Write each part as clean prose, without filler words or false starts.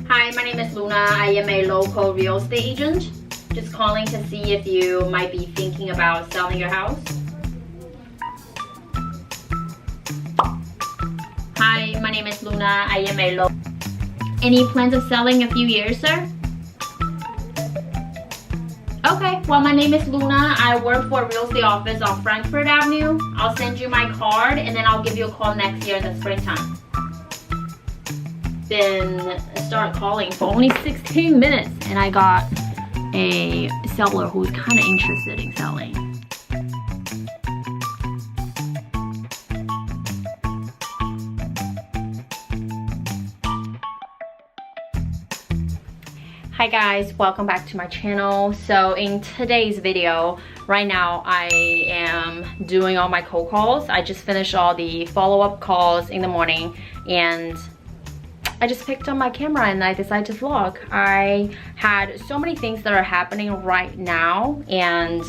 Hi, my name is Luna. I am a local real estate agent. Just calling to see if you might be thinking about selling your house. Hi, my name is Luna. I am a local. Any plans of selling in a few years, sir? Okay, well, my name is Luna. I work for a real estate office on Frankford Avenue. I'll send you my card and then I'll give you a call next year in the springtime. Then start calling for only 16 minutes and I got a seller who's kind of interested in selling. Hi guys, welcome back to my channel. So in today's video, right now I am doing all my cold calls. I just finished all the follow-up calls in the morning and I just picked up my camera and I decided to vlog. I had so many things that are happening right now, and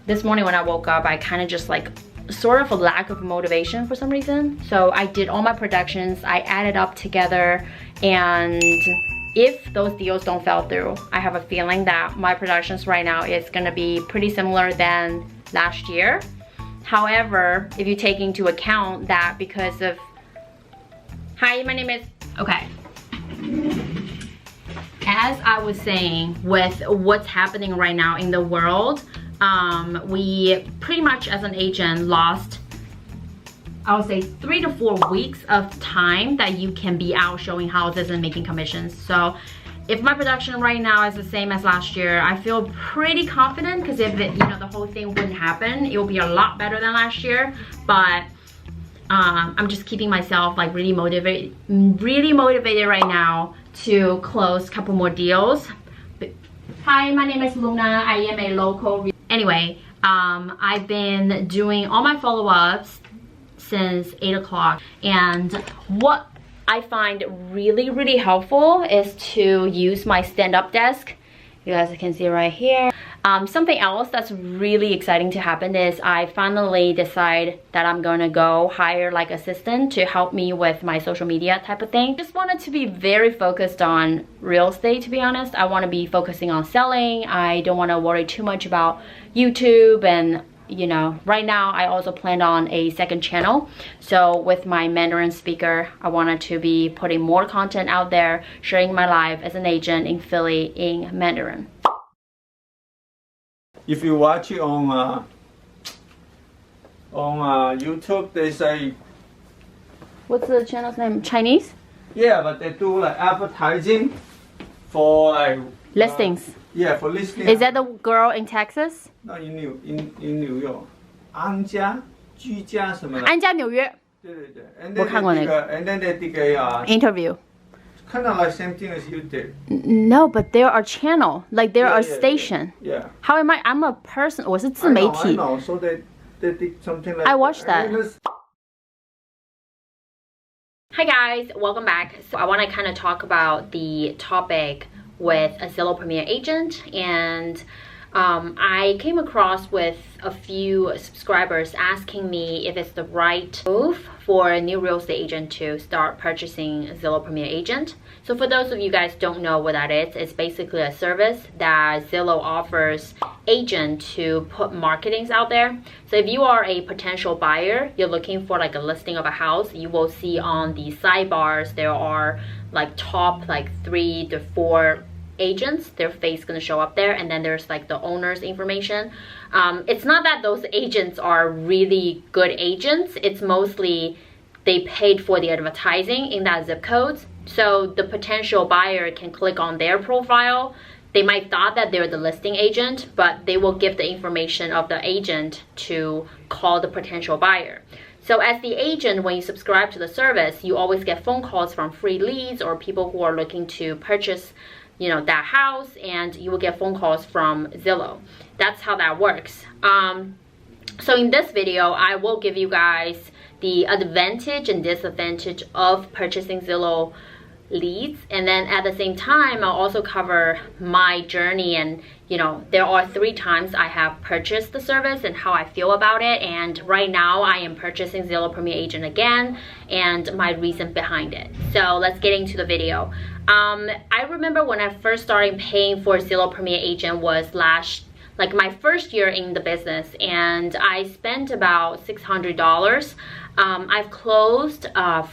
this morning when I woke up, I kind of just like sort of a lack of motivation for some reason. So I did all my productions, I added up together, and if those deals don't fall through, I have a feeling that my productions right now is gonna be pretty similar than last year. However, if you take into account that because of... Hi, my name is... Okay. As I was saying, with what's happening right now in the world, we pretty much as an agent lost, I would say 3 to 4 weeks of time that you can be out showing houses and making commissions. So if my production right now is the same as last year, I feel pretty confident, because if it, the whole thing wouldn't happen, it will be a lot better than last year. But I'm just keeping myself like really motivated right now to close a couple more deals. Hi, my name is Luna. I am a local. Anyway, I've been doing all my follow-ups since 8 o'clock, and what I find really helpful is to use my stand-up desk. You guys can see right here. Something else that's really exciting to happen is I finally decide that I'm gonna go hire like assistant to help me with my social media type of thing. Just wanted to be very focused on real estate, to be honest. I want to be focusing on selling. I don't want to worry too much about YouTube, and right now I also plan on a second channel. So with my Mandarin speaker, I wanted to be putting more content out there, sharing my life as an agent in Philly in Mandarin. If you watch it on YouTube, they say... What's the channel's name? Chinese? Yeah, but they do like advertising for like... Listings. Yeah, for listing. Is that the girl in Texas? No, in New York. 安家居家什么的。安家纽约。对对对。我看过那个。And then they did a interview. Kind of like same thing as you did. No, but they're a channel. Like they're a station. Yeah. How am I? I'm a person. 我是自媒体。I know. So they did something like. I watched that. Hi guys, welcome back. So I want to kind of talk about the topic with a Zillow Premier agent, and I came across with a few subscribers asking me if it's the right move for a new real estate agent to start purchasing Zillow Premier agent. So for those of you guys don't know what that is, it's basically a service that Zillow offers agent to put marketings out there. So if you are a potential buyer, you're looking for like a listing of a house, you will see on the sidebars there are like top like 3 to 4 agents, their face gonna show up there, and then there's like the owner's information. It's not that those agents are really good agents, it's mostly they paid for the advertising in that zip code. So the potential buyer can click on their profile. They might thought that they're the listing agent, but they will give the information of the agent to call the potential buyer. So as the agent, when you subscribe to the service, you always get phone calls from free leads or people who are looking to purchase that house, and you will get phone calls from Zillow. That's how that works. So in this video, I will give you guys the advantage and disadvantage of purchasing Zillow leads, and then at the same time I'll also cover my journey, and you know, there are 3 times I have purchased the service and how I feel about it, and right now I am purchasing Zillow Premier Agent again and my reason behind it. So let's get into the video. I remember when I first started paying for Zillow Premier Agent was like my first year in the business, and I spent about $600. I've closed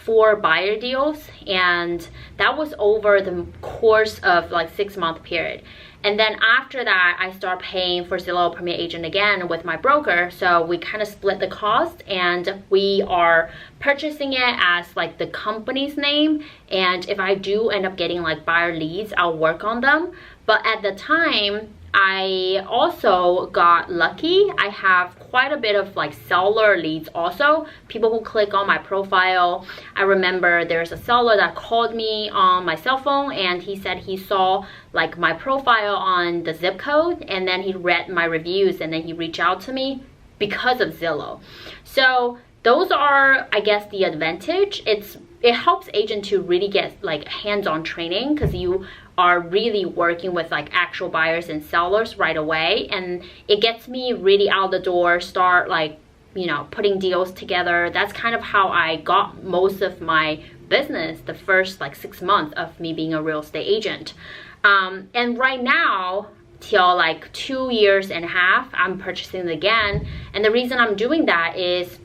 4 buyer deals, and that was over the course of like 6-month period. And then after that, I start paying for Zillow Premier Agent again with my broker. So we kind of split the cost, and we are purchasing it as like the company's name. And if I do end up getting like buyer leads, I'll work on them. But at the time, I also got lucky. I have quite a bit of like seller leads also, people who click on my profile. I remember there's a seller that called me on my cell phone, and he said he saw like my profile on the zip code, and then he read my reviews, and then he reached out to me because of Zillow. So those are, I guess, the advantage. It helps agent to really get like hands-on training, because you are really working with like actual buyers and sellers right away, and it gets me really out the door, start like, you know, putting deals together. That's kind of how I got most of my business the first like 6 months of me being a real estate agent. And right now, till like 2.5 years, I'm purchasing it again. And the reason I'm doing that is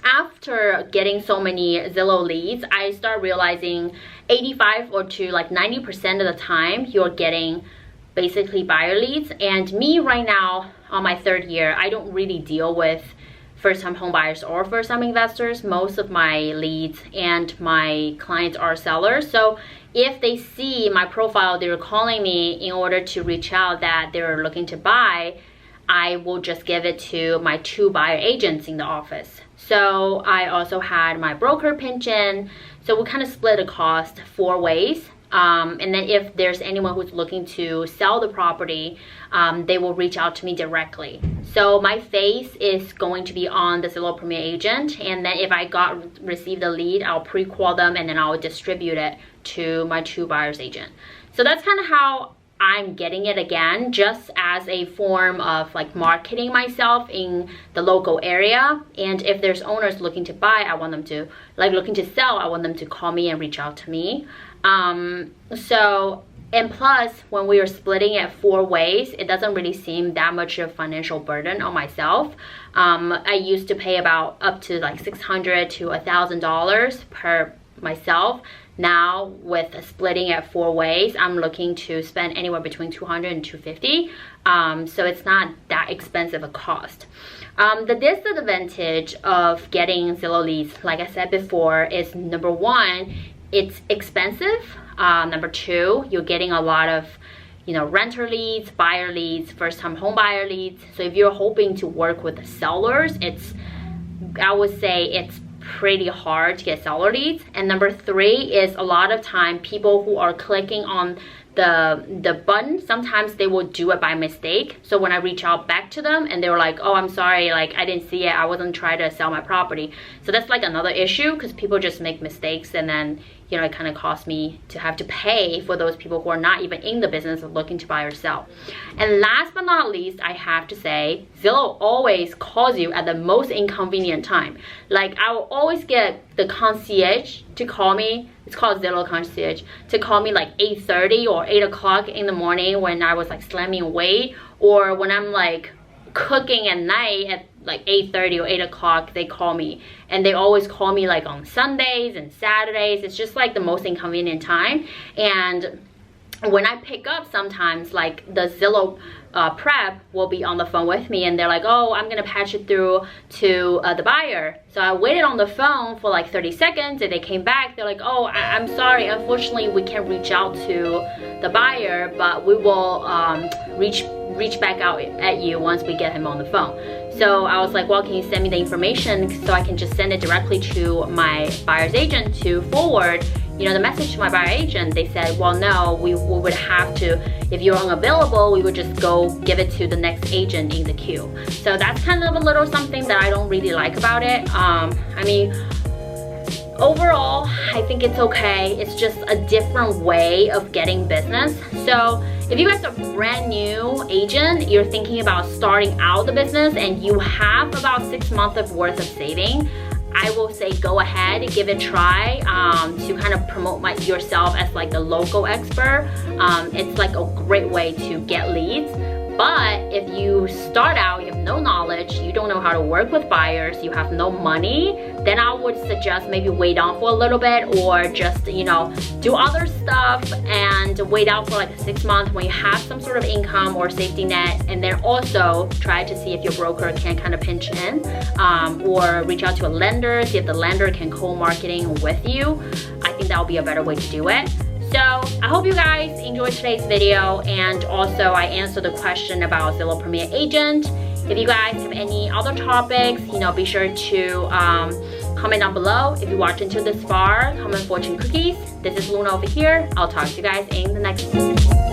after getting so many Zillow leads, I start realizing 85 or to like 90% of the time you're getting basically buyer leads. And me right now on my 3rd year, I don't really deal with first-time home buyers or first-time investors. Most of my leads and my clients are sellers. So if they see my profile, they're calling me in order to reach out that they're looking to buy, I will just give it to my 2 buyer agents in the office. So I also had my broker pinch in. So we kind of split the cost 4 ways. And then if there's anyone who's looking to sell the property, they will reach out to me directly. So my face is going to be on the Zillow Premier Agent, and then if I receive the lead, I'll pre-qual them, and then I'll distribute it to my 2 buyers agent. So that's kind of how I'm getting it again, just as a form of like marketing myself in the local area. And if there's owners looking to buy, I want them to, like looking to sell, I want them to call me and reach out to me. And plus, when we are splitting it 4 ways, it doesn't really seem that much of financial burden on myself. I used to pay about up to like $600 to $1,000 per myself. Now with splitting it 4 ways, I'm looking to spend anywhere between $200 and $250. So it's not that expensive a cost. The disadvantage of getting Zillow leads, like I said before, is number 1, it's expensive. Number 2, you're getting a lot of, you know, renter leads, buyer leads, first-time home buyer leads. So if you're hoping to work with the sellers, I would say it's pretty hard to get seller leads. And number 3 is a lot of time people who are clicking on the button, sometimes they will do it by mistake. So when I reach out back to them and they were like, oh, I'm sorry, like I didn't see it, I wasn't trying to sell my property. So that's like another issue, because people just make mistakes, and then, you know, it kind of costs me to have to pay for those people who are not even in the business of looking to buy or sell. And last but not least, I have to say, Zillow always calls you at the most inconvenient time. Like I will always get the concierge to call me. It's called Zillow Concierge, to call me like 8:30 or 8 o'clock in the morning when I was like slamming away, or when I'm like cooking at night at like 8:30 or 8 o'clock, they call me. And they always call me like on Sundays and Saturdays. It's just like the most inconvenient time. And when I pick up, sometimes like the Zillow prep will be on the phone with me, and they're like, oh, I'm gonna patch it through to the buyer. So I waited on the phone for like 30 seconds, and they came back. They're like, oh, I'm sorry, unfortunately we can't reach out to the buyer, but we will reach back out at you once we get him on the phone. So I was like, well, can you send me the information so I can just send it directly to my buyer's agent to forward, you know, the message to my buyer agent? They said, well, no, we would have to, if you're unavailable, we would just go give it to the next agent in the queue. So that's kind of a little something that I don't really like about it. I mean, overall, I think it's okay. It's just a different way of getting business. So if you guys are a brand new agent, you're thinking about starting out the business and you have about 6 months of worth of saving, I will say go ahead, give it a try to kind of promote yourself as like the local expert. It's like a great way to get leads. But if you start out, you have no knowledge, you don't know how to work with buyers, you have no money, then I would suggest maybe wait on for a little bit, or just, you know, do other stuff and wait out for like 6 months when you have some sort of income or safety net, and then also try to see if your broker can kind of pinch in, or reach out to a lender, see if the lender can co-marketing with you. I think that would be a better way to do it. So I hope you guys enjoyed today's video, and also I answered the question about Zillow Premier Agent. If you guys have any other topics, you know, be sure to comment down below. If you watched until this far, comment fortune cookies. This is Luna over here. I'll talk to you guys in the next video.